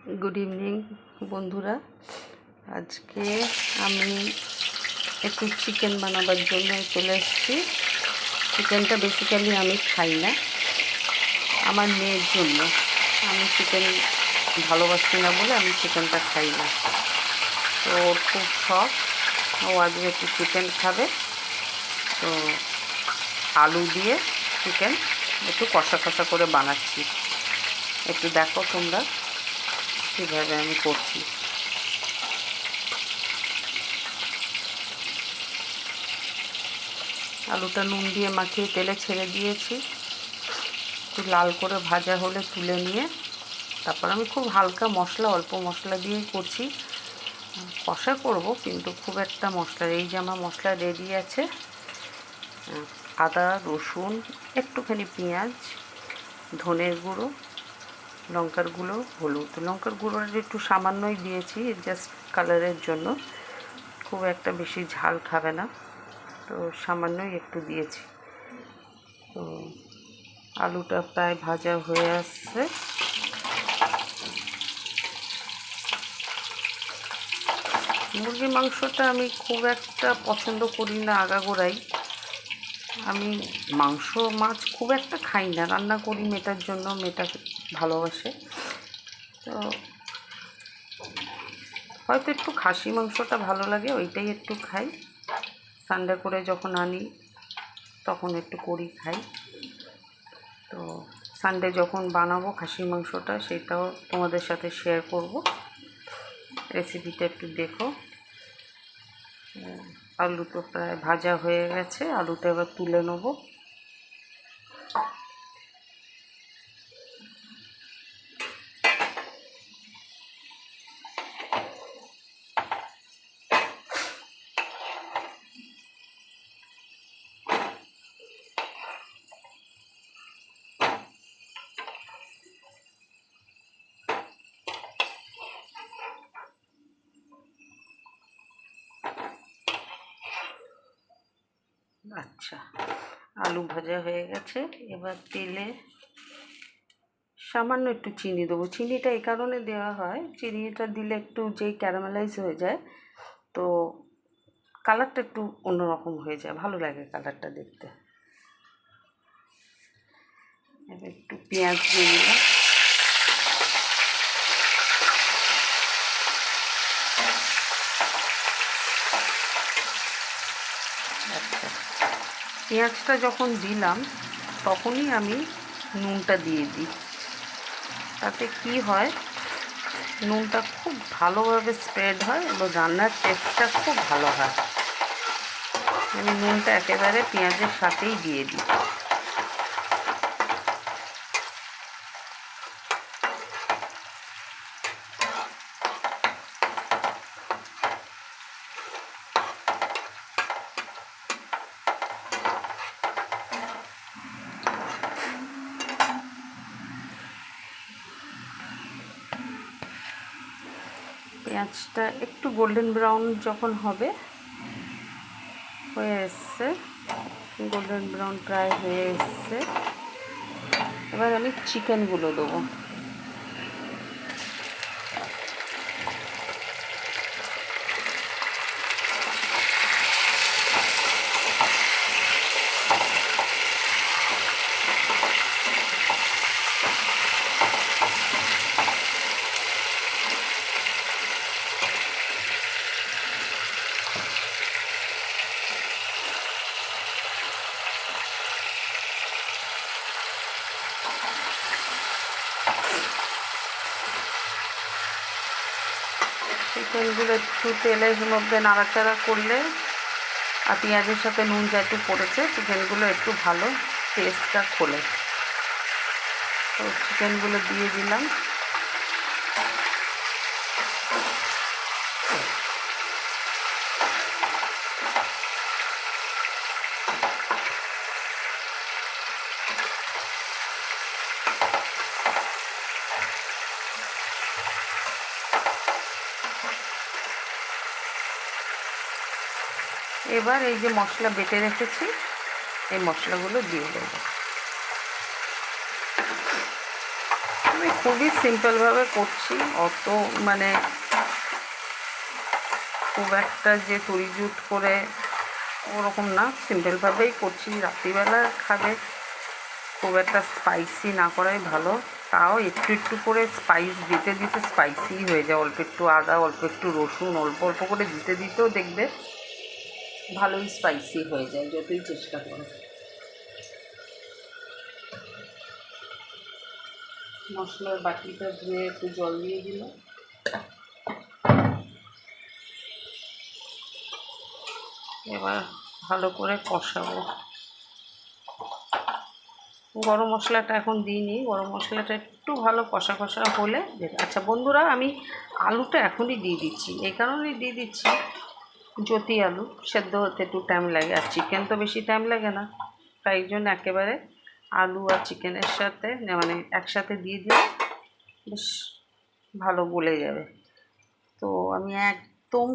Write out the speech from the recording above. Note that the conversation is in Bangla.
गुड इवनिंग बंधुरा। आज के एक चिकेन बनाबार जोन्नो चले एसेछि। चिकेनटा बेसिकली आमी खाई ना, आमार मेयेर जोन्नो। आमी चिकेन भालोबासि ना बोले आमी चिकेनटा खाई ना, तो ओर खूब शख। ओ आज एकटु चिकेन खाबे, तो आलू दिए चिकेन एकटु कषा कषा करे बानाচ্ছি। একটু দেখো তোমরা কীভাবে আমি করছি। আলুটা নুন দিয়ে মাখিয়ে তেলে ছেড়ে দিয়েছি। একটু লাল করে ভাজা হলে তুলে নিয়ে তারপর আমি খুব হালকা মশলা, অল্প মশলা দিয়েই করছি। কষা করব কিন্তু খুব একটা মশলা, এই যে আমার মশলা রেডি আছে। আদা, রসুন, একটুখানি পেঁয়াজ, ধনের গুঁড়ো, লঙ্কার গুঁড়ো, হলুদ। লঙ্কার গুঁড়োটা একটু সামান্যই দিয়েছি, জাস্ট কালারের জন্য। খুব একটা বেশি ঝাল খাবে না, তো সামান্যই একটু দিয়েছি। তো আলুটা প্রায় ভাজা হয়ে আসছে। মুরগির মাংসটা আমি খুব একটা পছন্দ করি না আগাগোড়াই। আমি মাংস মাছ খুব একটা খাই না, রান্না করি মেয়েটার জন্য, মেয়েটা ভালোবাসে। তো হয়তো একটু খাসি মাংসটা ভালো লাগে, ওইটাই একটু খাই। সানডে করে যখন আনি তখন একটু করি খাই। তো সানডে যখন বানাবো খাসির মাংসটা, সেটাও তোমাদের সাথে শেয়ার করব। রেসিপিটা একটু দেখো। আলু তো প্রায় ভাজা হয়ে গেছে, আলুটা এবার তুলে নেব। আচ্ছা, আলু ভাজা হয়ে গেছে। এবার তেলে সামান্য একটু চিনি দেবো। চিনিটা এই কারণে দেওয়া হয়, চিনিটা দিলে একটু যেই ক্যারামেলাইজ হয়ে যায়, তো কালারটা একটু অন্যরকম হয়ে যায়, ভালো লাগে কালারটা দেখতে। এবার একটু পেঁয়াজ দিয়ে দিলাম। আচ্ছা, পেঁয়াজটা যখন দিলাম তখনই আমি নুনটা দিয়ে দিই। তাতে কি হয়, নুনটা খুব ভালোভাবে স্প্রেড হয় এবং রান্নার টেস্টটা খুব ভালো হয়। আমি নুনটা একেবারে পেঁয়াজের সাথেই দিয়ে দিই। পেঁয়াজটা একটু গোল্ডেন ব্রাউন যখন হবে, হয়ে এসছে, গোল্ডেন ব্রাউন প্রায় হয়ে এসছে, এবার আমি চিকেনগুলো দেবো। চিকেনগুলো একটু তেলের মধ্যে নাড়াচাড়া করলে, আর পেঁয়াজের সাথে নুন যেহেতু পড়েছে, চিকেনগুলো একটু ভালো টেস্টটা খোলে। তো চিকেনগুলো দিয়ে দিলাম। এবার এই যে মশলা বেটে রেখেছি, এই মশলাগুলো দিয়ে দেবো। আমি খুবই সিম্পলভাবে করছি, অত মানে খুব একটা যে তড়িজুট করে ওরকম না, সিম্পলভাবেই করছি। রাত্রিবেলা খাবে, খুব একটা স্পাইসি না করাই ভালো। তাও একটু একটু করে স্পাইস দিতে দিতে স্পাইসি হয়ে যায়। অল্প একটু আদা, অল্প একটু রসুন, অল্প অল্প করে দিতে দিতেও দেখবে ভালোই স্পাইসি হয়ে যায় যতই চেষ্টা করো। মশলার বাটিটা ধুয়ে একটু জল দিয়ে দিল, এবার ভালো করে কষাবো। গরম মশলাটা এখন দিইনি, গরম মশলাটা একটু ভালো কষা কষা হলে দেবে। আচ্ছা বন্ধুরা, আমি আলুটা এখনই দিয়ে দিচ্ছি, এই কারণেই দিয়ে দিচ্ছি, জ্যোতি আলু সেদ্ধ হতে একটু টাইম লাগে, আর চিকেন তো বেশি টাইম লাগে না, তাই জন্য একেবারে আলু আর চিকেনের সাথে মানে একসাথে দিয়ে দিলে বেশ ভালো গলে যাবে। তো আমি একদম